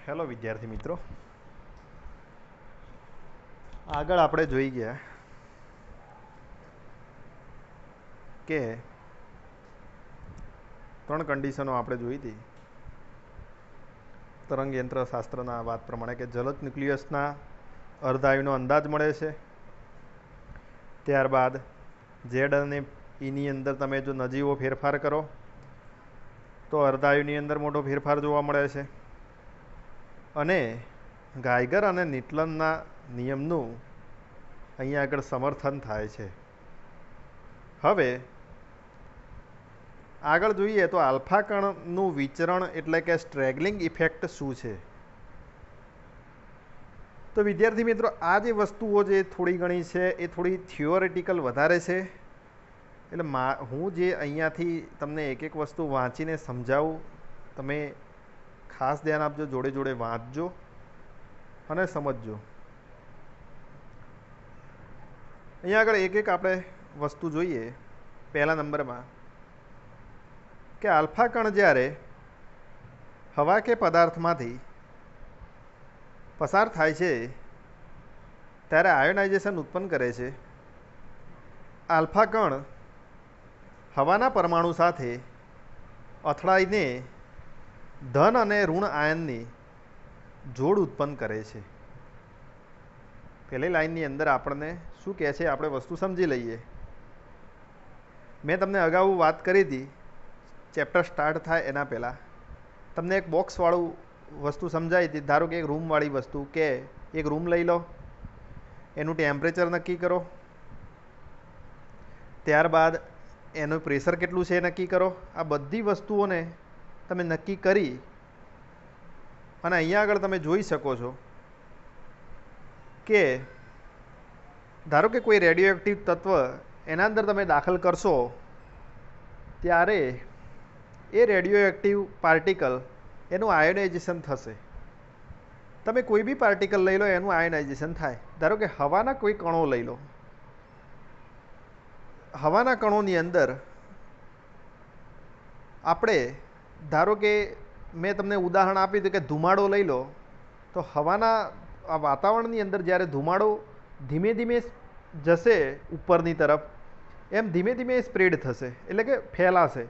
Hello વિદ્યાર્થી મિત્રો, આગળ આપણે જોઈ ગયા કે ત્રણ કન્ડિશનો આપણે જોઈ હતી તરંગ યંત્ર શાસ્ત્રના વાત પ્રમાણે કે જલદ ન્યુક્લિયસના અર્ધાયુનો અંદાજ મળે છે. ત્યારબાદ ઝેડ અને ઈની અંદર તમે જો નજીવો ફેરફાર કરો તો અર્ધાયુની અંદર મોટો ફેરફાર જોવા મળે છે. અને ગાયગર અને ન્યુટનના નિયમનું અહીંયા આગળ સમર્થન થાય છે. હવે આગળ જોઈએ તો આલ્ફા કણનું વિચરણ એટલે કે સ્ટ્રેગલિંગ ઇફેક્ટ શું છે. તો વિદ્યાર્થી મિત્રો, આ જે વસ્તુઓ જે થોડી ઘણી છે એ થોડી થિયોરિટિકલ વધારે છે. એટલે હું જે અહીંયાથી તમને એક એક વસ્તુ વાંચીને સમજાવું, તમે ખાસ ધ્યાન આપજો, જોડે જોડે વાંચજો અને સમજજો. અહીંયા આગળ એક એક આપણે વસ્તુ જોઈએ. પહેલા નંબરમાં કે આલ્ફા કણ જ્યારે હવા કે પદાર્થમાંથી પસાર થાય છે ત્યારે આયોનાઇઝેશન ઉત્પન્ન કરે છે. આલ્ફા કણ હવાના પરમાણુ સાથે અથડાઈને ધન અને ઋણ આયનની જોડ ઉત્પન્ન કરે છે. પહેલી લાઈનની અંદર આપણને શું કહે છે આપણે વસ્તુ સમજી લઈએ. મેં તમને અગાઉ વાત કરી હતી, ચેપ્ટર સ્ટાર્ટ થાય એના પહેલાં તમને એક બોક્સવાળું વસ્તુ સમજાવી હતી. ધારો કે એક રૂમવાળી વસ્તુ, કે એક રૂમ લઈ લો, એનું ટેમ્પરેચર નક્કી કરો, ત્યારબાદ એનું પ્રેશર કેટલું છે એ નક્કી કરો. આ બધી વસ્તુઓને તમે નક્કી કરી અને અહીંયા આગળ તમે જોઈ શકો છો કે ધારો કે કોઈ રેડિયો એક્ટિવ તત્વ એના અંદર તમે દાખલ કરશો ત્યારે એ રેડિયો એક્ટિવ પાર્ટિકલ એનું આયોનાઇઝેશન થશે. તમે કોઈ બી પાર્ટિકલ લઈ લો, એનું આયોનાઇઝેશન થાય. ધારો કે હવાના કોઈ કણો લઈ લો, હવાના કણોની અંદર આપણે ધારો કે મેં તમને ઉદાહરણ આપ્યું હતું કે ધુમાડો લઈ લો, તો હવાના વાતાવરણની અંદર જ્યારે ધુમાડો ધીમે ધીમે જશે ઉપરની તરફ, એમ ધીમે ધીમે સ્પ્રેડ થશે, એટલે કે ફેલાશે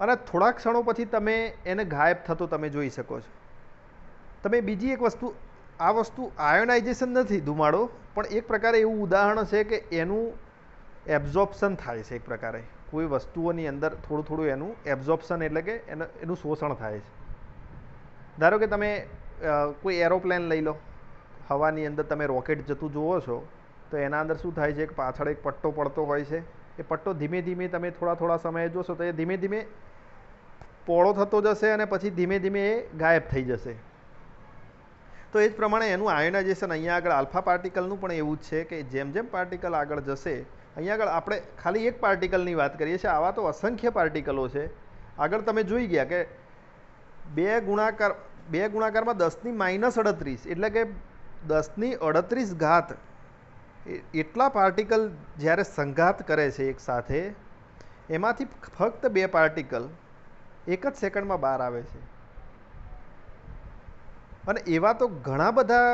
અને થોડાક ક્ષણો પછી તમે એને ગાયબ થતો તમે જોઈ શકો છો. તમે બીજી એક વસ્તુ, આ વસ્તુ આયોનાઇઝેશન નથી ધુમાડો, પણ એક પ્રકારે એવું ઉદાહરણ છે કે એનું એબ્ઝોર્પ્શન થાય છે. એક પ્રકારે કોઈ વસ્તુઓની અંદર થોડું થોડું એનું એબ્ઝોર્પ્શન એટલે કે એનું શોષણ થાય છે. ધારો કે તમે કોઈ એરોપ્લેન લઈ લો, હવાની અંદર તમે રોકેટ જતું જુઓ છો તો એના અંદર શું થાય છે, પાછળ એક પટ્ટો પડતો હોય છે. એ પટ્ટો ધીમે ધીમે તમે થોડા થોડા સમયે જોશો તો એ ધીમે ધીમે પોળો થતો જશે અને પછી ધીમે ધીમે એ ગાયબ થઈ જશે. તો એ જ પ્રમાણે એનું આયોનાઇઝેશન અહીંયા આગળ આલ્ફા પાર્ટિકલનું પણ એવું જ છે કે જેમ જેમ પાર્ટિકલ આગળ જશે, અહીંયા આગળ આપણે ખાલી એક પાર્ટિકલની વાત કરીએ છીએ, આવા તો અસંખ્ય પાર્ટિકલો છે. આગળ તમે જોઈ ગયા કે બે ગુણાકારમાં 10⁻38 એટલે કે 10⁻38 એટલા પાર્ટિકલ જ્યારે સંઘાત કરે છે એક સાથે, એમાંથી ફક્ત 2 પાર્ટિકલ એક જ સેકન્ડમાં બહાર આવે છે. અને એવા તો ઘણા બધા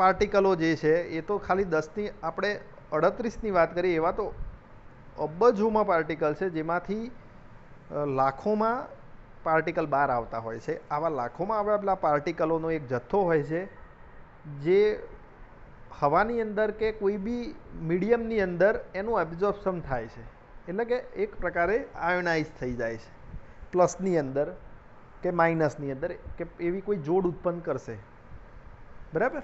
પાર્ટિકલો જે છે એ તો ખાલી 10⁻38ની વાત કરીએ, એવા તો અબજોમાં પાર્ટિકલ છે જેમાંથી લાખોમાં પાર્ટિકલ બહાર આવતા હોય છે. આવા લાખોમાં આવેલા પાર્ટિકલોનો એક જથ્થો હોય છે જે હવાની અંદર કે કોઈ બી મીડિયમની અંદર એનું એબ્ઝોર્પ્શન થાય છે, એટલે કે એક પ્રકારે આયોનાઇઝ થઈ જાય છે, પ્લસની અંદર કે માઇનસની અંદર, કે એવી કોઈ જોડ ઉત્પન્ન કરશે. બરાબર.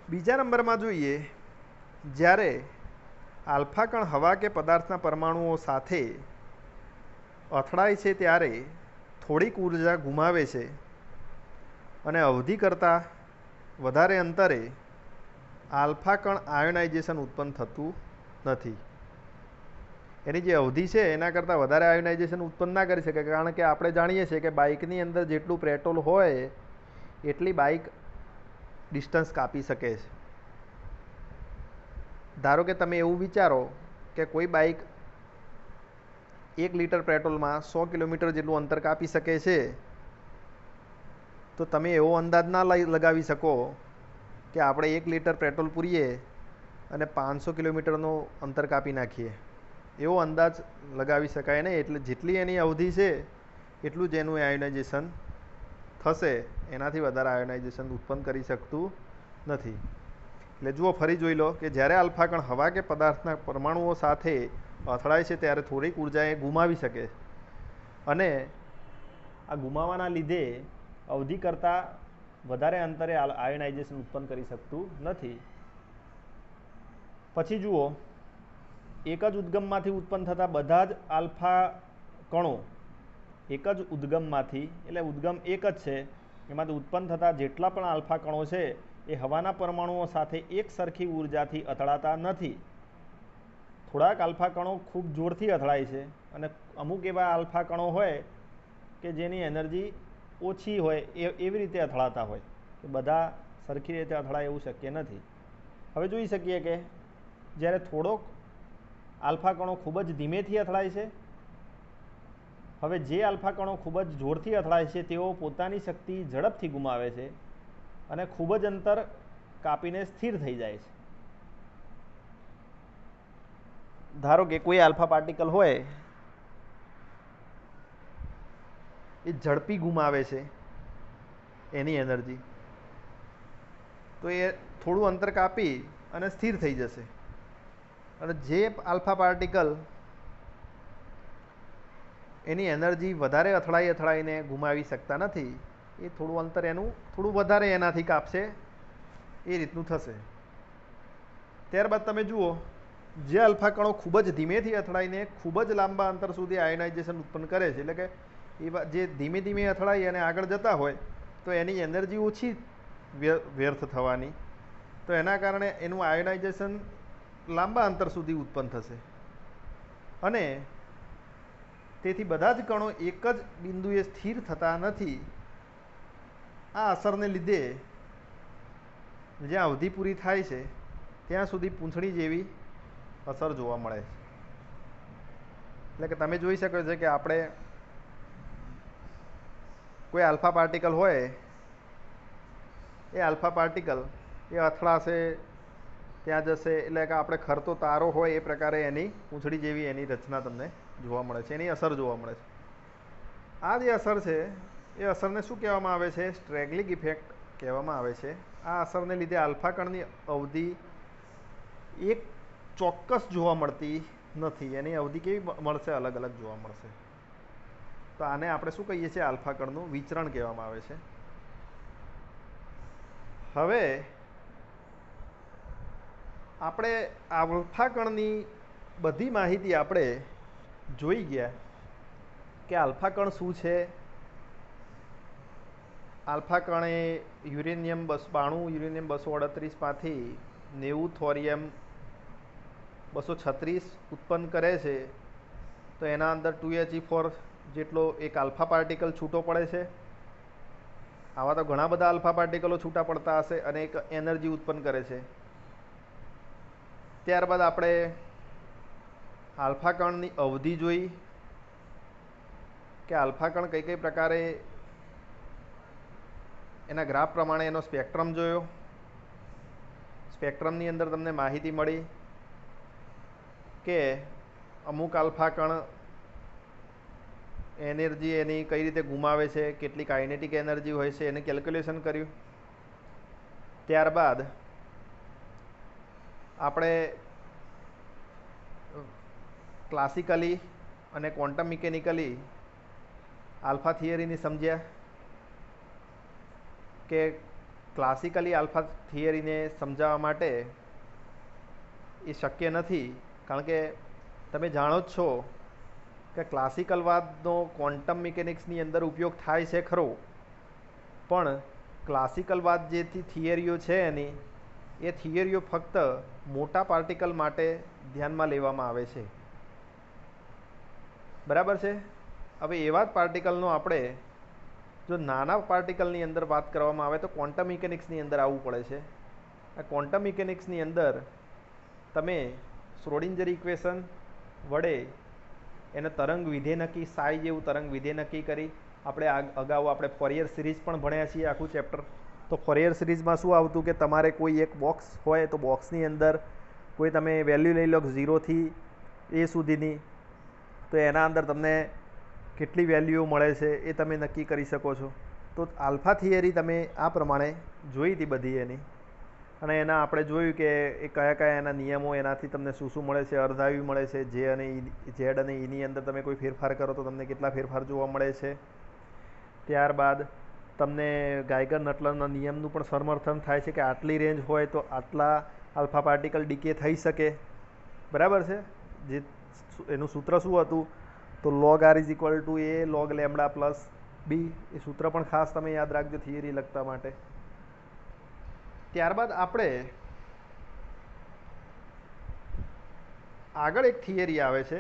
બીજા નંબરમાં જોઈએ, જ્યારે આલ્ફા કણ હવા કે પદાર્થના પરમાણુઓ સાથે અથડાય છે ત્યારે થોડીક ઉર્જા ગુમાવે છે અને અવધિ કરતાં વધારે અંતરે આલ્ફા કણ આયોનાઇઝેશન ઉત્પન્ન થતું નથી. એની જે અવધિ છે એના કરતાં વધારે આયોનાઇઝેશન ઉત્પન્ન ના કરી શકે, કારણ કે આપણે જાણીએ છીએ કે બાઇકની અંદર જેટલું પેટ્રોલ હોય એટલી બાઇક ડિસ્ટન્સ કાપી શકે છે. ધારો કે તમે એવું વિચારો કે કોઈ બાઇક 1 લિટર પેટ્રોલમાં 100 કિલોમીટર જેટલું અંતર કાપી શકે છે, તો તમે એવો અંદાજ ના લગાવી શકો કે આપણે 1 લિટર પેટ્રોલ પૂરીએ અને 500 કિલોમીટરનું અંતર કાપી નાખીએ. એવો અંદાજ લગાવી શકાય નહીં. એટલે જેટલી એની અવધિ છે એટલું જ એનું આયોનાઇઝેશન થશે, એનાથી વધારે આયોનાઇઝેશન ઉત્પન્ન કરી શકતું નથી. એટલે જુઓ, ફરી જોઈ લો કે જ્યારે આલ્ફા કણ હવા કે પદાર્થના પરમાણુઓ સાથે અથડાય છે ત્યારે થોડીક ઉર્જા એ ગુમાવી શકે, અને આ ગુમાવવાના લીધે અવધિ કરતાં વધારે અંતરે આયોનાઇઝેશન ઉત્પન્ન કરી શકતું નથી. પછી જુઓ, એક જ ઉદ્ગમમાંથી ઉત્પન્ન થતા બધા જ આલ્ફા કણો, એક જ ઉદ્ગમમાંથી, એટલે ઉદ્ગમ એક જ છે, એમાંથી ઉત્પન્ન થતા જેટલા પણ આલ્ફા કણો છે એ હવાના પરમાણુઓ સાથે એક સરખી ઉર્જાથી અથડાતા નથી. થોડાક આલ્ફા કણો ખૂબ જોરથી અથડાય છે, અને અમુક એવા આલ્ફા કણો હોય કે જેની એનર્જી ઓછી હોય એવી રીતે અથડાતા હોય, કે બધા સરખી રીતે અથડાય એવું શક્ય નથી. હવે જોઈ શકીએ કે જ્યારે થોડોક આલ્ફા કણો ખૂબ જ ધીમેથી અથડાય છે, હવે જે આલ્ફા કણો ખૂબ જ જોરથી અથડાય છે તેઓ પોતાની શક્તિ ઝડપથી ગુમાવે છે અને ખૂબ જ અંતર કાપીને સ્થિર થઈ જાય છે. ધારો કે કોઈ આલ્ફા પાર્ટિકલ હોય એ ઝડપી ગુમાવે છે એની એનર્જી, તો એ થોડું અંતર કાપી અને સ્થિર થઈ જશે. અને જે આલ્ફા પાર્ટિકલ એની એનર્જી વધારે અથડાઈને ગુમાવી શકતા નથી, એ થોડું અંતર એનું થોડું વધારે એનાથી કાપશે, એ રીતનું થશે. ત્યારબાદ તમે જુઓ, જે આલ્ફા કણો ખૂબ જ ધીમેથી અથડાઈને ખૂબ જ લાંબા અંતર સુધી આયોનાઇઝેશન ઉત્પન્ન કરે છે, એટલે કે એ જે ધીમે ધીમે અથડાઈ અને આગળ જતા હોય તો એની એનર્જી ઓછી વ્યર્થ થવાની, તો એના કારણે એનું આયોનાઇઝેશન લાંબા અંતર સુધી ઉત્પન્ન થશે, અને તેથી બધા જ કણો એક જ બિંદુએ સ્થિર થતા નથી. આ અસરને લીધે જ્યાં અવધિ પૂરી થાય છે ત્યાં સુધી પૂંછડી જેવી અસર જોવા મળે છે. એટલે કે તમે જોઈ શકો છો કે આપણે કોઈ આલ્ફા પાર્ટિકલ હોય, એ આલ્ફા પાર્ટિકલ એ અથડાશે, ત્યાં જશે, એટલે કે આપણે ખરતો તારો હોય એ પ્રકારે એની પૂંછડી જેવી એની રચના તમને જોવા મળે છે, એની અસર જોવા મળે છે. આ જે અસર છે એ અસરને શું કહેવામાં આવે છે? સ્ટ્રેગલિંગ ઇફેક્ટ કહેવામાં આવે છે. આ અસરને લીધે આલ્ફા કણની અવધિ એક ચોક્કસ જોવા મળતી નથી, એની અવધિ કેવી મળશે? અલગ અલગ જોવા મળશે. તો આને આપણે શું કહીએ છીએ? આલ્ફા કણનું વિચરણ કહેવામાં આવે છે. હવે આપણે આલ્ફા કણની બધી માહિતી આપણે જોઈ ગયા કે આલ્ફા કણ શું છે. આલ્ફા કણ એ યુરેનિયમ 92, યુરેનિયમ 238 માંથી 90 થોરિયમ 236 ઉત્પન્ન કરે છે. તો એના અંદર 2He4 જેટલો એક આલ્ફા પાર્ટિકલ છૂટો પડે છે. આવા તો ઘણા બધા આલ્ફા પાર્ટિકલો છૂટા પડતા હશે અને એક એનર્જી ઉત્પન્ન કરે છે. ત્યારબાદ આપણે આલ્ફા કણની અવધિ જોઈ કે આલ્ફા કણ કઈ કઈ પ્રકારે, એના ગ્રાફ પ્રમાણે એનો સ્પેક્ટ્રમ જોયો. સ્પેક્ટ્રમની અંદર તમને માહિતી મળી કે અમુક આલ્ફા કણ એનર્જી એની કઈ રીતે ગુમાવે છે, કેટલી કાઇનેટિક એનર્જી હોય છે, એને કેલ્ક્યુલેશન કર્યું. ત્યારબાદ આપણે ક્લાસિકલી અને ક્વોન્ટમ મિકેનિકલી આલ્ફા થિયરીની સમજ્યા કે ક્લાસિકલી આલ્ફા થિયરીને સમજાવવા માટે એ શક્ય નથી, કારણ કે તમે જાણો જ છો કે ક્લાસિકલવાદનો ક્વોન્ટમ મિકેનિક્સની અંદર ઉપયોગ થાય છે ખરો, પણ ક્લાસિકલવાદ જે થિયરીઓ છે એની, એ થિયરીઓ ફક્ત મોટા પાર્ટિકલ માટે ધ્યાનમાં લેવામાં આવે છે. બરાબર છે? હવે એવા જ પાર્ટિકલનો આપણે જો નાના પાર્ટિકલની અંદર વાત કરવામાં આવે તો ક્વોન્ટમ મિકેનિક્સની અંદર આવવું પડે છે. આ ક્વોન્ટમ મિકેનિક્સની અંદર તમે શ્રોડિંજર ઇક્વેશન વડે એને તરંગ વિધેય નક્કી, સાઈ જેવું તરંગ વિધેય નક્કી કરી આપણે અગાઉ આપણે ફોરિયર સિરીઝ પણ ભણ્યા છીએ આખું ચેપ્ટર. તો ફોરિયર સિરીઝમાં શું આવતું કે તમારે કોઈ એક બોક્સ હોય તો બોક્સની અંદર કોઈ તમે વેલ્યુ લઈ લો 0 થી a સુધીની, તો એના અંદર તમને કેટલી વેલ્યુઓ મળે છે એ તમે નક્કી કરી શકો છો. તો આલ્ફા થિયરી તમે આ પ્રમાણે જોઈ હતી બધી એની, અને એના આપણે જોયું કે એ કયા કયા એના નિયમો, એનાથી તમને શું શું મળે છે. અર્ધાયુ મળે છે, ઝેડ અને ઈની અંદર તમે કોઈ ફેરફાર કરો તો તમને કેટલા ફેરફાર જોવા મળે છે. ત્યારબાદ તમને ગાયગર નટલરના નિયમનું પણ સમર્થન થાય છે કે આટલી રેન્જ હોય તો આટલા આલ્ફા પાર્ટિકલ ડીકે થઈ શકે, બરાબર છે. જે એનું સૂત્ર શું હતું, તો log r is equal to a log lambda plus b. એ સૂત્ર પણ ખાસ તમે યાદ રાખજો થિયરી લખતા માટે. ત્યારબાદ આપણે આગળ એક થિયરી આવે છે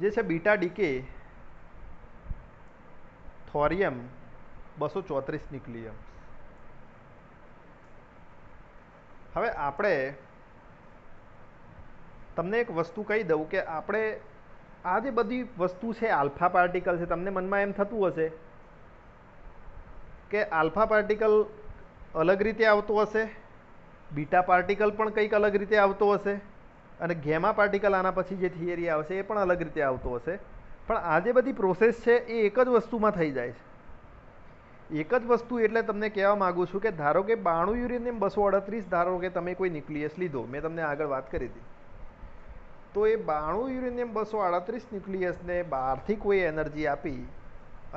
જે છે બીટા ડીકે થોરિયમ 234 ન્યુક્લિયમ. હવે આપણે તમને એક વસ્તુ કહી દઉં કે આપણે આ જે બધી વસ્તુ છે આલ્ફા પાર્ટિકલ છે, તમને મનમાં એમ થતું હશે કે આલ્ફા પાર્ટિકલ અલગ રીતે આવતો હશે, બીટા પાર્ટિકલ પણ કંઈક અલગ રીતે આવતો હશે, અને ગેમા પાર્ટિકલ આના પછી જે થિયરી આવશે એ પણ અલગ રીતે આવતો હશે. પણ આ જે બધી પ્રોસેસ છે એ એક જ વસ્તુમાં થઈ જાય છે. એક જ વસ્તુ એટલે તમને કહેવા માગું છું કે ધારો કે 92 યુરેનિયમ 238, ધારો કે તમે કોઈ ન્યુક્લિયસ લીધો, મેં તમને આગળ વાત કરી હતી, તો એ 92 યુરેનિયમ 238 ન્યુક્લિયસને બહારથી કોઈ એનર્જી આપી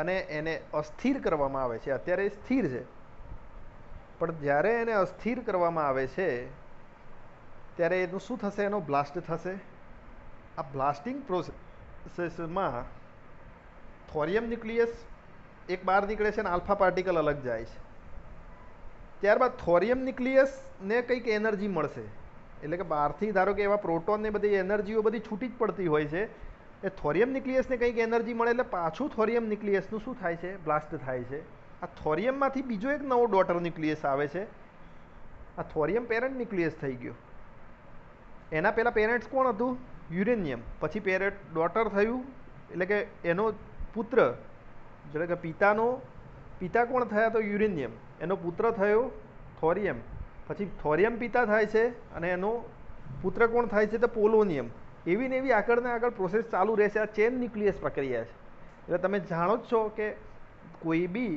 અને એને અસ્થિર કરવામાં આવે છે. અત્યારે એ સ્થિર છે, પણ જ્યારે એને અસ્થિર કરવામાં આવે છે ત્યારે એનું શું થશે, એનો બ્લાસ્ટ થશે. આ બ્લાસ્ટિંગ પ્રોસેસમાં થોરિયમ ન્યુક્લિયસ એક બહાર નીકળે છે અને આલ્ફા પાર્ટિકલ અલગ જાય છે. ત્યારબાદ થોરિયમ ન્યુક્લિયસને કંઈક એનર્જી મળશે, એટલે કે બહારથી ધારો કે એવા પ્રોટોન ને બધી એનર્જીઓ બધી છૂટી જ પડતી હોય છે. એ થોરિયમ ન્યુક્લિયસને કંઈક એનર્જી મળે એટલે પાછું થોરિયમ ન્યુક્લિયસનું શું થાય છે, બ્લાસ્ટ થાય છે. આ થોરિયમમાંથી બીજો એક નવો ડોટર ન્યુક્લિયસ આવે છે. આ થોરિયમ પેરેન્ટ ન્યુક્લિયસ થઈ ગયો. એના પહેલાં પેરેન્ટ્સ કોણ હતું, યુરેનિયમ. પછી પેરેન્ટ ડોટર થયું, એટલે કે એનો પુત્ર, એટલે કે પિતા કોણ થયા, તો યુરેનિયમ. એનો પુત્ર થયો થોરિયમ. પછી થોરિયમ પિતા થાય છે અને એનો પુત્ર કોણ થાય છે, તો પોલોનિયમ. એવી ને એવી આગળ ને આગળ પ્રોસેસ ચાલુ રહેશે. આ ચેન ન્યુક્લિયસ પ્રક્રિયા છે. એટલે તમે જાણો જ છો કે કોઈ બી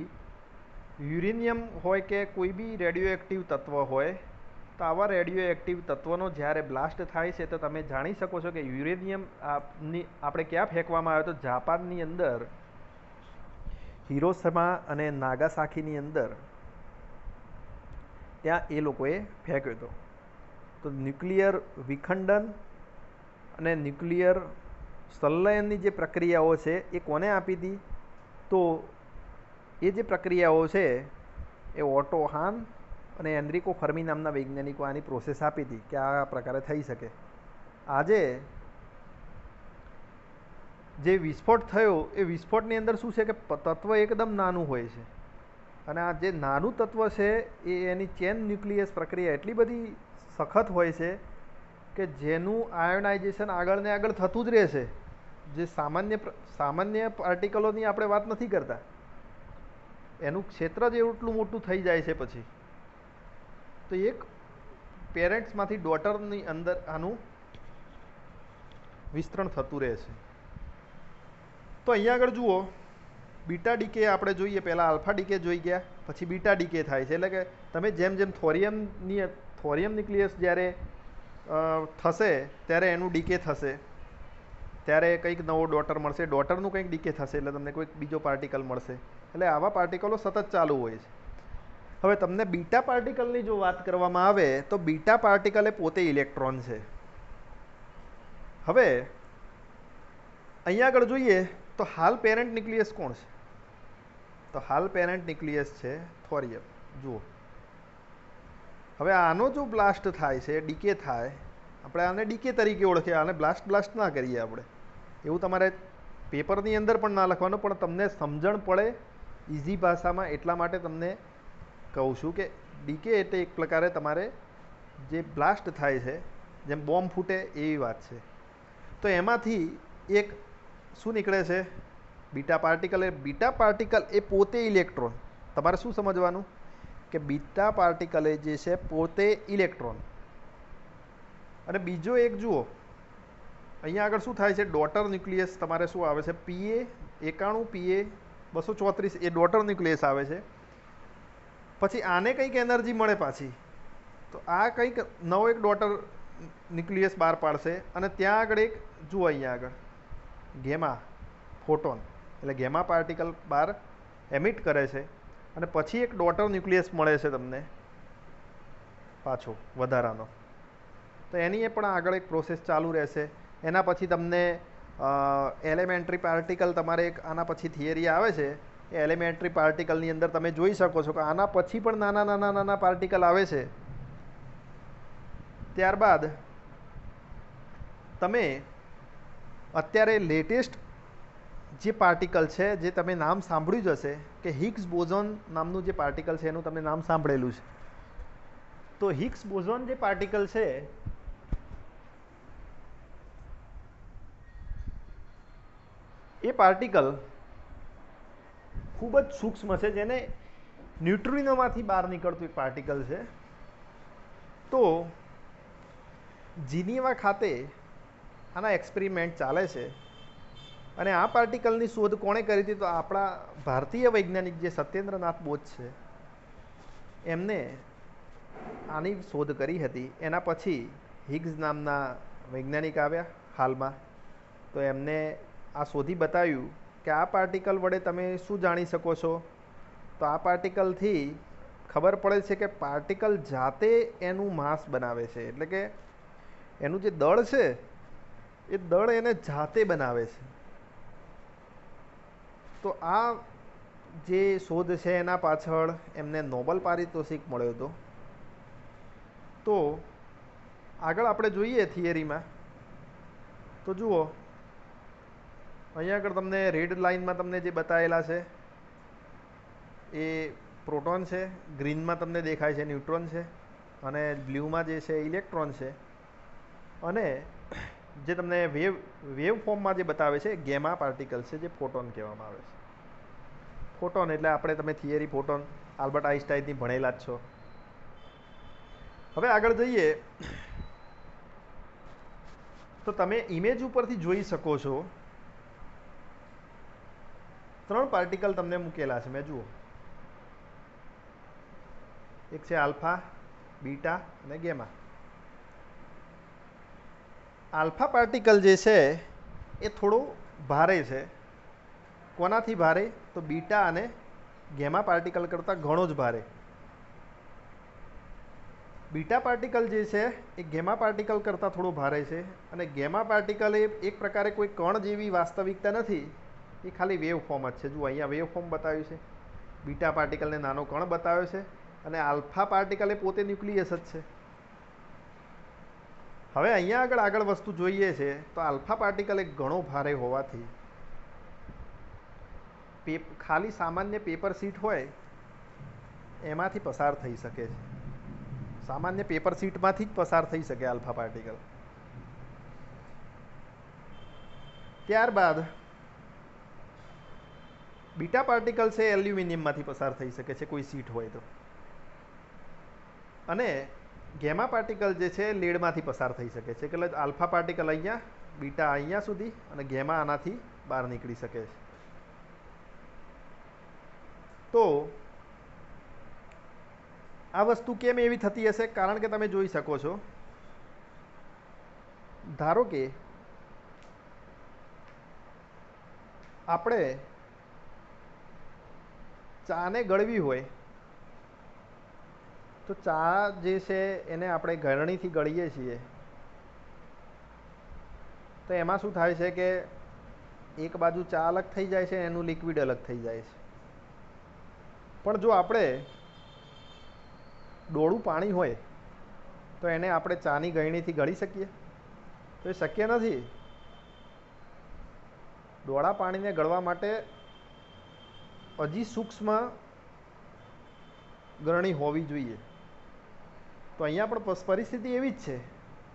યુરેનિયમ હોય કે કોઈ બી રેડિયો એક્ટિવ તત્વ હોય, તો આવા રેડિયો એક્ટિવ તત્વનો જ્યારે બ્લાસ્ટ થાય છે તો તમે જાણી શકો છો કે યુરેનિયમ આપણે ક્યાં ફેંકવામાં આવ્યો, તો જાપાનની અંદર હિરોશિમા અને નાગાસાકીની અંદર ત્યાં એ લોકોએ ફેંક્યો હતો. તો ન્યુક્લિયર વિખંડન અને ન્યુક્લિયર સંલયનની જે પ્રક્રિયાઓ છે એ કોને આપી હતી, તો એ જે પ્રક્રિયાઓ છે એ ઓટો હાન અને એન્રિકો ફર્મી નામના વૈજ્ઞાનિકો આની પ્રોસેસ આપી હતી કે આ પ્રકારે થઈ શકે. આજે જે વિસ્ફોટ થયો એ વિસ્ફોટની અંદર શું છે કે તત્વ એકદમ નાનું હોય છે, અને આ જે નાનું તત્વ છે એ એની ચેન ન્યુક્લિયસ પ્રક્રિયા એટલી બધી સખત હોય છે કે જેનું આયોનાઇઝેશન આગળ ને આગળ થતું જ રહેશે. જે સામાન્ય પાર્ટિકલોની આપણે વાત નથી કરતા, એનું ક્ષેત્ર જ એટલું મોટું થઈ જાય છે. પછી તો એક પેરેન્ટ્સમાંથી ડોટરની અંદર આનું વિસ્તરણ થતું રહે છે. તો અહીંયા આગળ જુઓ, બીટા ડીકે આપણે જોઈએ, પહેલાં આલ્ફા ડીકે જોઈ ગયા, પછી બીટા ડીકે થાય છે. એટલે કે તમે જેમ જેમ થોરિયમ ન્યુક્લિયસ જ્યારે થશે ત્યારે એનું ડીકે થશે, ત્યારે કંઈક નવો ડોટર મળશે, ડોટરનું કંઈક ડીકે થશે એટલે તમને કોઈક બીજો પાર્ટિકલ મળશે. એટલે આવા પાર્ટિકલો સતત ચાલુ હોય છે. હવે તમને બીટા પાર્ટિકલની જો વાત કરવામાં આવે તો બીટા પાર્ટિકલ એ પોતે ઇલેક્ટ્રોન છે. હવે અહીંયા આગળ જોઈએ તો હાલ પેરેન્ટ ન્યુક્લિયસ કોણ છે, તો હાલ પેરેન્ટ ન્યુક્લિયસ છે થોરિયમ. જુઓ, હવે આનો જો બ્લાસ્ટ થાય છે, ડીકે થાય, આપણે આને ડીકે તરીકે ઓળખીએ, આને બ્લાસ્ટ ના કરીએ આપણે. એવું તમારે પેપરની અંદર પણ ના લખવાનું, પણ તમને સમજણ પડે ઇઝી ભાષામાં એટલા માટે તમને કહું છું કે ડીકે એટલે એક પ્રકારે તમારે જે બ્લાસ્ટ થાય છે, જેમ બોમ્બ ફૂટે એવી વાત છે. તો એમાંથી એક શું નીકળે છે? Beta particle. બીટા પાર્ટિકલ એ પોતે ઇલેક્ટ્રોન. તમારે શું સમજવાનું કે બીટા પાર્ટિકલ એ જે છે પોતે ઇલેક્ટ્રોન. અને બીજો એક જુઓ, અહીંયા આગળ શું થાય છે, ડોટર ન્યુક્લિયસ તમારે શું આવે છે, પીએ 91 પીએ 234 એ ડોટર ન્યુક્લિયસ આવે છે. પછી આને કંઈક એનર્જી મળે પાછી, તો આ કંઈક નવો એક ડોટર ન્યુક્લિયસ બહાર પાડશે. અને ત્યાં આગળ એક જુઓ, અહીંયા આગળ ગેમા ફોટોન એટલે ગેમા પાર્ટિકલ બહાર એમિટ કરે છે. અને પછી એક ડોટર ન્યુક્લિયસ મળે છે તમને પાછો વધારાનો. તો એની એ પણ આગળ એક પ્રોસેસ ચાલુ રહેશે. એના પછી તમને એલિમેન્ટરી પાર્ટિકલ, તમારે એક આના પછી થિયરી આવે છે એ એલિમેન્ટરી પાર્ટિકલની અંદર તમે જોઈ શકો છો કે આના પછી પણ નાના નાના નાના પાર્ટિકલ આવે છે. ત્યારબાદ તમે અત્યારે લેટેસ્ટ જે પાર્ટિકલ છે, જે તમે નામ સાંભળ્યું જ હશે કે હિગ્સ બોઝોન નામનું જે પાર્ટિકલ છે એનું તમે નામ સાંભળેલું છે. તો હિગ્સ બોઝોન જે પાર્ટિકલ છે એ પાર્ટિકલ ખૂબ જ સૂક્ષ્મ છે, જેને ન્યુટ્રિનોમાંથી બહાર નીકળતું એક પાર્ટિકલ છે. તો જીનીવા ખાતે આના એક્સપેરિમેન્ટ ચાલે છે. અને આ પાર્ટિકલની શોધ કોણે કરી હતી? તો આપણા ભારતીય વૈજ્ઞાનિક જે સત્યેન્દ્રનાથ બોઝ છે એમને આની શોધ કરી હતી. એના પછી હિગ્સ નામના વૈજ્ઞાનિક આવ્યા હાલમાં, તો એમને આ શોધી બતાવ્યું કે આ પાર્ટિકલ વડે તમે શું જાણી શકો છો? તો આ પાર્ટિકલથી ખબર પડે છે કે પાર્ટિકલ જાતે એનું માસ બનાવે છે. એટલે કે એનું જે દળ છે એ દળ એને જાતે બનાવે છે. તો આ જે શોધ છે એના પાછળ એમને નોબેલ પારિતોષિક મળ્યો હતો. તો આગળ આપણે જોઈએ થિયરીમાં, તો જુઓ અહીંયા આગળ તમને રેડ લાઇનમાં તમને જે બતાવેલા છે એ પ્રોટોન છે, ગ્રીનમાં તમને દેખાય છે ન્યુટ્રોન છે, અને બ્લ્યુમાં જે છે ઇલેક્ટ્રોન છે. અને જે તમને વેવ ફોર્મમાં જે બતાવે છે ગેમા પાર્ટિકલ છે, જે ફોટોન કહેવામાં આવે છે. ફોટોન એટલે આપણે તમે થિયરી ફોટોન આલ્બર્ટ આઇન્સ્ટાઈનની ભણેલા જ છો. હવે આગળ જઈએ તો તમે ઇમેજ ઉપરથી જોઈ શકો છો 3 પાર્ટિકલ તમને મૂકેલા છે. મેં જુઓ, એક છે આલ્ફા, બીટા અને ગેમા. આલ્ફા પાર્ટિકલ જે છે એ થોડો ભારે છે. કોનાથી ભારે? તો બીટા અને ગેમા પાર્ટિકલ કરતાં ઘણો જ ભારે. બીટા પાર્ટિકલ જે છે એ ગેમા પાર્ટિકલ કરતાં થોડો ભારે છે. અને ગેમા પાર્ટિકલ એ એક પ્રકારે કોઈ કણ જેવી વાસ્તવિકતા નથી, એ ખાલી વેવ ફોર્મ જ છે. જુઓ અહીંયા વેવ ફોર્મ બતાવ્યું છે, બીટા પાર્ટિકલને નાનો કણ બતાવ્યો છે, અને આલ્ફા પાર્ટિકલ એ પોતે ન્યુક્લિયસ જ છે. હવે અહીંયા આગળ વસ્તુ જોઈએ છે તો આલ્ફા પાર્ટિકલ એક ઘણો ભારે હોવાથી ખાલી સામાન્ય પેપર શીટ હોય એમાંથી પસાર થઈ શકે છે. સામાન્ય પેપર શીટમાંથી જ પસાર થઈ શકે આલ્ફા પાર્ટિકલ. ત્યારબાદ બીટા પાર્ટિકલ છે એલ્યુમિનિયમમાંથી પસાર થઈ શકે છે કોઈ શીટ હોય તો. અને ગેમા પાર્ટિકલ જે છે લીડમાંથી પસાર થઈ શકે છે. એટલે આલ્ફા પાર્ટિકલ અહીંયા, બીટા અહીંયા સુધી, અને ગેમા આનાથી બહાર નીકળી શકે છે. તો આ વસ્તુ કેમ એવી થતી હશે? કારણ કે તમે જોઈ શકો છો, ધારો કે આપણે ચાને ગળવી હોય તો ચા જે છે એને આપણે ગળણીથી ગળીએ છીએ, તો એમાં શું થાય છે કે એક બાજુ ચા અલગ થઈ જાય છે, એનું લિક્વિડ અલગ થઈ જાય છે. પણ જો આપણે ડોળું પાણી હોય તો એને આપણે ચાની ગળણીથી ગળી શકીએ? તો એ શક્ય નથી. ડોળા પાણીને ગળવા માટે હજી સૂક્ષ્મ ગળણી હોવી જોઈએ. તો અહીંયા પણ પરિસ્થિતિ એવી જ છે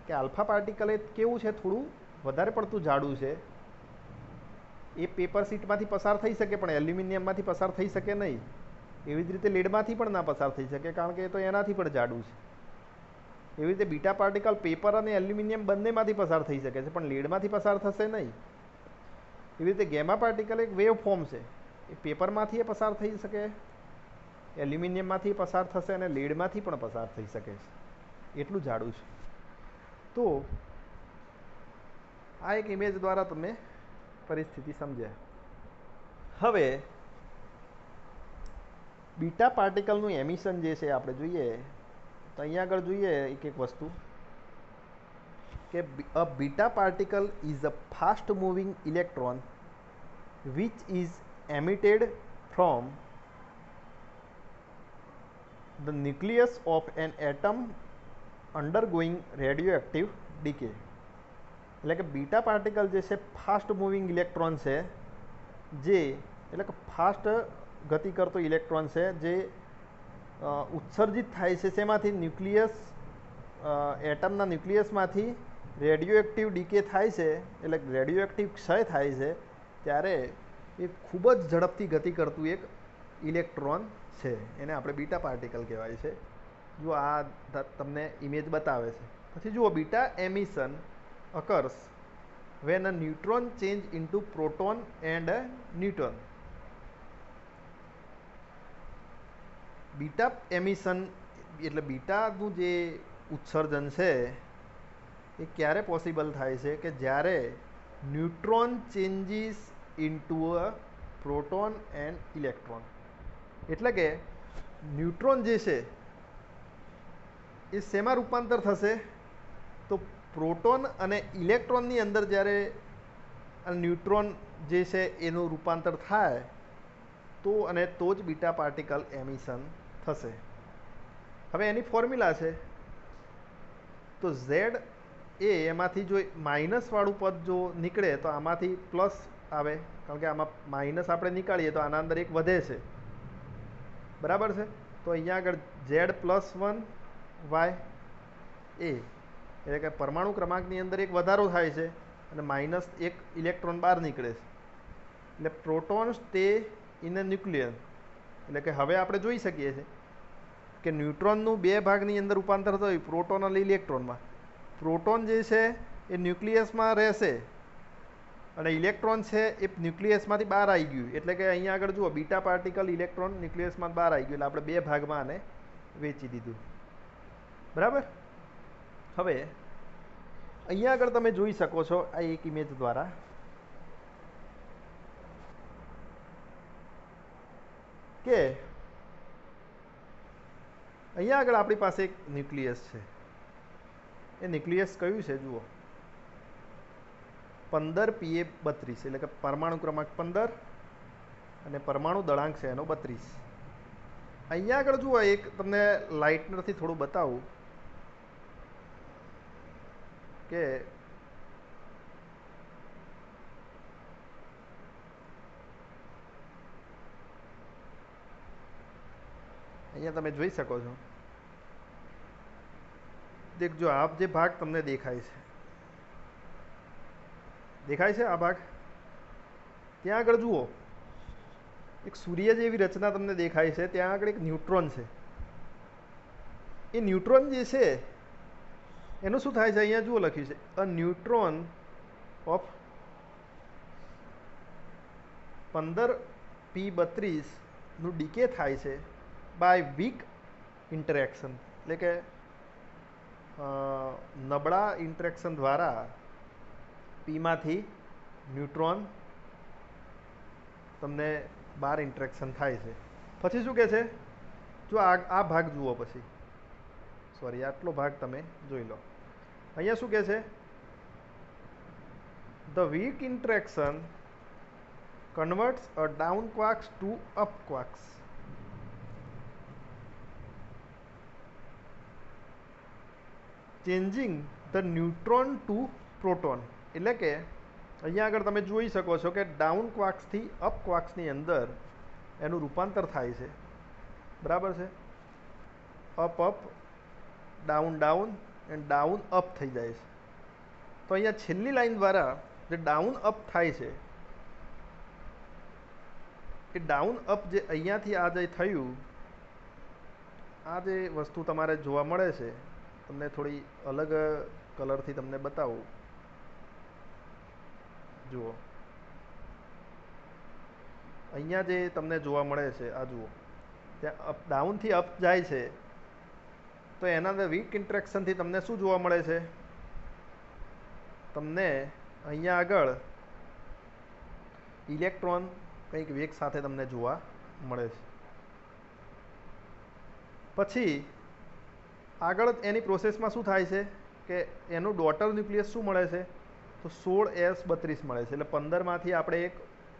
કે આલ્ફા પાર્ટિકલ એ કેવું છે, થોડું વધારે પડતું જાડું છે, એ પેપર સીટમાંથી પસાર થઈ શકે પણ એલ્યુમિનિયમમાંથી પસાર થઈ શકે નહીં. એવી જ રીતે લીડમાંથી પણ ના પસાર થઈ શકે કારણ કે એ તો એનાથી પણ જાડું છે. એવી રીતે બીટા પાર્ટિકલ પેપર અને એલ્યુમિનિયમ બંનેમાંથી પસાર થઈ શકે છે પણ લીડમાંથી પસાર થશે નહીં. એવી રીતે ગેમા પાર્ટિકલ એક વેવ ફોર્મ છે. એ પેપરમાંથી પસાર થઈ શકે, એલ્યુમિનિયમમાંથી પસાર થશે અને લીડમાંથી પણ પસાર થઈ શકે છે. એટલું જાડું છે. તો આ એક ઇમેજ દ્વારા તમે પરિસ્થિતિ સમજ્યા. હવે બીટા પાર્ટિકલનું એમિશન જે છે આપણે જોઈએ તો અહીંયા આગળ જોઈએ એક વસ્તુ કે a beta particle is a fast moving electron which is emitted from the nucleus of an atom undergoing radioactive decay. એટલે કે બીટા પાર્ટિકલ જે છે ફાસ્ટ મૂવિંગ ઇલેક્ટ્રોન છે, જે એટલે કે ફાસ્ટ ગતિ કરતો ઇલેક્ટ્રોન છે જે ઉત્સર્જિત થાય છે શેમાંથી? ન્યુક્લિયસ, એટમના ન્યુક્લિયસમાંથી રેડિયોએક્ટિવ ડીકે થાય છે, એટલે રેડિયોએક્ટિવ ક્ષય થાય છે ત્યારે એ ખૂબ જ ઝડપથી ગતિ કરતું એક ઇલેક્ટ્રોન છે. એને આપણે બીટા પાર્ટિકલ કહેવાય છે. જો આ તમને ઇમેજ બતાવે છે. પછી જુઓ, beta emission occurs when a neutron change into proton and a neutron. Beta emission એટલે બીટાનું જે ઉત્સર્જન છે એ ક્યારે પોસિબલ થાય છે કે જ્યારે neutron changes into a proton and electron. એટલે કે ન્યુટ્રોન જે છે એ શેમાં રૂપાંતર થશે? તો પ્રોટોન અને ઇલેક્ટ્રોનની અંદર જ્યારે ન્યુટ્રોન જે છે એનું રૂપાંતર થાય તો જ બીટા પાર્ટિકલ એમિશન થશે. હવે એની ફોર્મ્યુલા છે તો ઝેડ એ એમાંથી જો માઇનસવાળું પદ જો નીકળે તો આમાંથી પ્લસ આવે, કારણ કે આમાં માઇનસ આપણે નીકાળીએ તો આના અંદર એક વધે છે. બરાબર છે? તો અહીંયા આગળ Z+1 Y એ એટલે કે પરમાણુ ક્રમાંકની અંદર એક વધારો થાય છે અને માઇનસ એક ઇલેક્ટ્રોન બહાર નીકળે છે. એટલે proton stay in a nucleus. એટલે કે હવે આપણે જોઈ શકીએ છીએ કે ન્યુટ્રોનનું બે ભાગની અંદર રૂપાંતર થયું, પ્રોટોન અને ઇલેક્ટ્રોનમાં. પ્રોટોન જે છે એ ન્યુક્લિયસમાં રહેશે અને ઇલેક્ટ્રોન છે એ ન્યુક્લિયસમાંથી બહાર આવી ગયું. એટલે કે અહીંયા આગળ જુઓ, બીટા પાર્ટિકલ ઇલેક્ટ્રોન ન્યુક્લિયસમાં બહાર આવી ગયું એટલે આપણે બે ભાગમાં આને વેચી દીધું. બરાબર? હવે અહીંયા આગળ તમે જોઈ શકો છો આ એક ઇમેજ દ્વારા કે અહીંયા આગળ આપણી પાસે એક ન્યુક્લિયસ છે. એ ન્યુક્લિયસ કયું છે જુઓ, 15Pa32 એટલે કે પરમાણુ ક્રમાંક 15 અને પરમાણુ દળાંક છે એનો 32. અહીંયા આગળ જુઓ, એક તમને લાઇટનરથી થોડું બતાવું કે અહીંયા તમે જોઈ શકો છો. દેખજો, આ જે ભાગ તમને દેખાય છે આ ભાગ, ત્યાં આગળ જુઓ એક સૂર્ય જેવી રચના તમને દેખાય છે. ત્યાં આગળ એક ન્યુટ્રોન છે. એ ન્યુટ્રોન જે છે એનું શું થાય છે? અહીંયા જુઓ લખ્યું છે અ ન્યુટ્રોન ઓફ 15p32 નું ડીકે થાય છે બાય વીક ઇન્ટરેક્શન. એટલે કે નબળા ઇન્ટરેક્શન દ્વારા પીમાંથી ન્યુટ્રોન તમને બાર ઇન્ટરેક્શન થાય છે. પછી શું કહે છે? જો આ ભાગ જુઓ, પછી સોરી આટલો ભાગ તમે જોઈ લો. અહીંયા શું કહે છે? The weak interaction converts a down quarks to up quarks. Changing the neutron to proton. એટલે કે અહીંયા આગળ તમે જોઈ શકો છો કે ડાઉન ક્વાર્ક્સથી અપ ક્વાર્ક્સની અંદર એનું રૂપાંતર થાય છે. બરાબર છે? Up up, down down and down up થઈ જાય છે. તો અહીંયા છેલ્લી લાઈન દ્વારા જે ડાઉન અપ થાય છે એ ડાઉન અપ જે અહીંયાથી આ જે થયું, આ જે વસ્તુ તમારે જોવા મળે છે, તમને થોડી અલગ કલરથી તમને બતાવું. જુઓ, અહીંયા જે તમને જોવા મળે છે, આ જુઓ, ત્યાં અપ ડાઉનથી અપ જાય છે, તો એના અંદર વીક ઇન્ટરેક્શનથી તમને શું જોવા મળે છે? તમને અહીંયા આગળ ઇલેક્ટ્રોન કંઈક વેગ સાથે તમને જોવા મળે છે. પછી આગળ એની પ્રોસેસમાં શું થાય છે કે એનું ડોટર ન્યુક્લિયસ શું મળે છે? તો 16s32 મળે છે. એટલે 15માંથી આપણે એક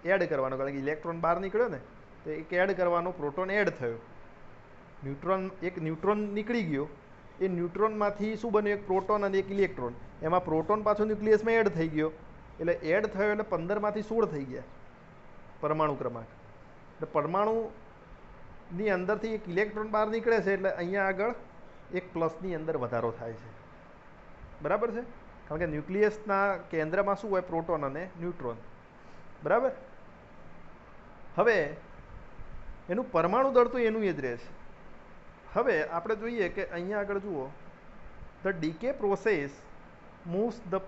એડ કરવાનો, કારણ કે ઇલેક્ટ્રોન બહાર નીકળ્યો ને, તો એક એડ કરવાનો, પ્રોટોન એડ થયો. એક ન્યુટ્રોન નીકળી ગયો, એ ન્યુટ્રોનમાંથી શું બન્યું? એક પ્રોટોન અને એક ઇલેક્ટ્રોન. એમાં પ્રોટોન પાછો ન્યુક્લિયસમાં એડ થઈ ગયો, એટલે એડ થયો એટલે 15માંથી 16 થઈ ગયા પરમાણુ ક્રમાંક. એટલે પરમાણુની અંદરથી એક ઇલેક્ટ્રોન બહાર નીકળે છે, એટલે અહીંયા આગળ એક પ્લસની અંદર વધારો થાય છે. બરાબર છે? કારણ કે ન્યુક્લિયસના કેન્દ્રમાં શું હોય? પ્રોટોન અને ન્યુટ્રોન. બરાબર? હવે એનું પરમાણુ દળ તો એનું એ જ રહે છે. હવે આપણે જોઈએ કે અહીંયા આગળ જુઓ, the decay process moves the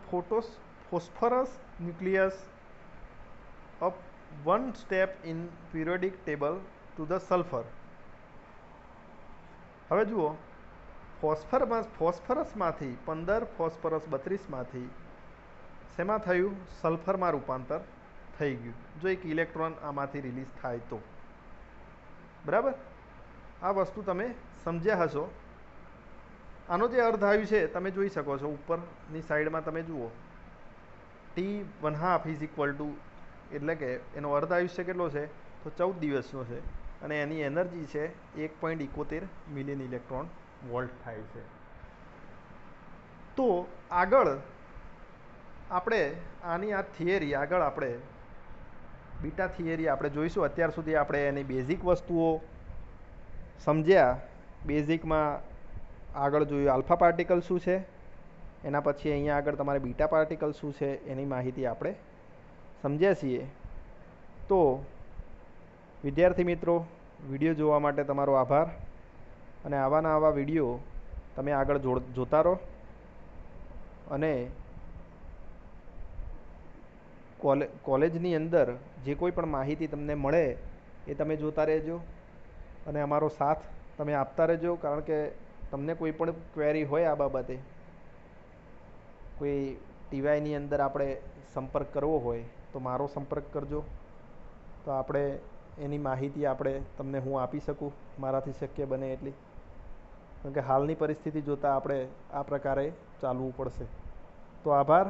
phosphorus nucleus up one step in periodic table to the sulfur. હવે જુઓ, ફોસ્ફરસમાંથી 15 ફોસ્ફરસ 32માંથી શેમાં થયું? સલ્ફરમાં રૂપાંતર થઈ ગયું, જો એક ઇલેક્ટ્રોન આમાંથી રિલીઝ થાય તો. બરાબર? આ વસ્તુ તમે સમજ્યા હશો. આનો જે અર્ધ આવ્યું છે તમે જોઈ શકો છો, ઉપરની સાઈડમાં તમે જુઓ, T1/2 એટલે કે એનો અર્ધ આયુષ્ય કેટલો છે? તો 14 દિવસનો છે, અને એની એનર્જી છે 1.71 મિલિયન ઇલેક્ટ્રોન વોલ્ટ થાય છે. તો આગળ આપણે આની આ થિયરી આગળ આપણે બીટા થિયરી આપણે જોઈશું. અત્યાર સુધી આપણે એની બેઝિક વસ્તુઓ સમજ્યા. બેઝિકમાં આગળ જોયું આલ્ફા પાર્ટિકલ શું છે, એના પછી અહીંયા આગળ તમારે બીટા પાર્ટિકલ શું છે એની માહિતી આપણે સમજ્યા છીએ. તો વિદ્યાર્થી મિત્રો, વિડીયો જોવા માટે તમારો આભાર, અને આવાના આવા વિડીયો તમે આગળ જોતા રહો, અને કોલેજની અંદર જે કોઈ પણ માહિતી તમને મળે એ તમે જોતા રહેજો, અને અમારો સાથ તમે આપતા રહેજો. કારણ કે તમને કોઈ પણ ક્વેરી હોય આ બાબતે, કોઈ ટીવાયની અંદર આપણે સંપર્ક કરવો હોય તો મારો સંપર્ક કરજો, તો આપણે એની માહિતી તમને હું આપી શકું મારાથી શક્ય બને એટલી. કારણ કે હાલની પરિસ્થિતિ જોતાં આપણે આ પ્રકારે ચાલવું પડશે. તો આભાર.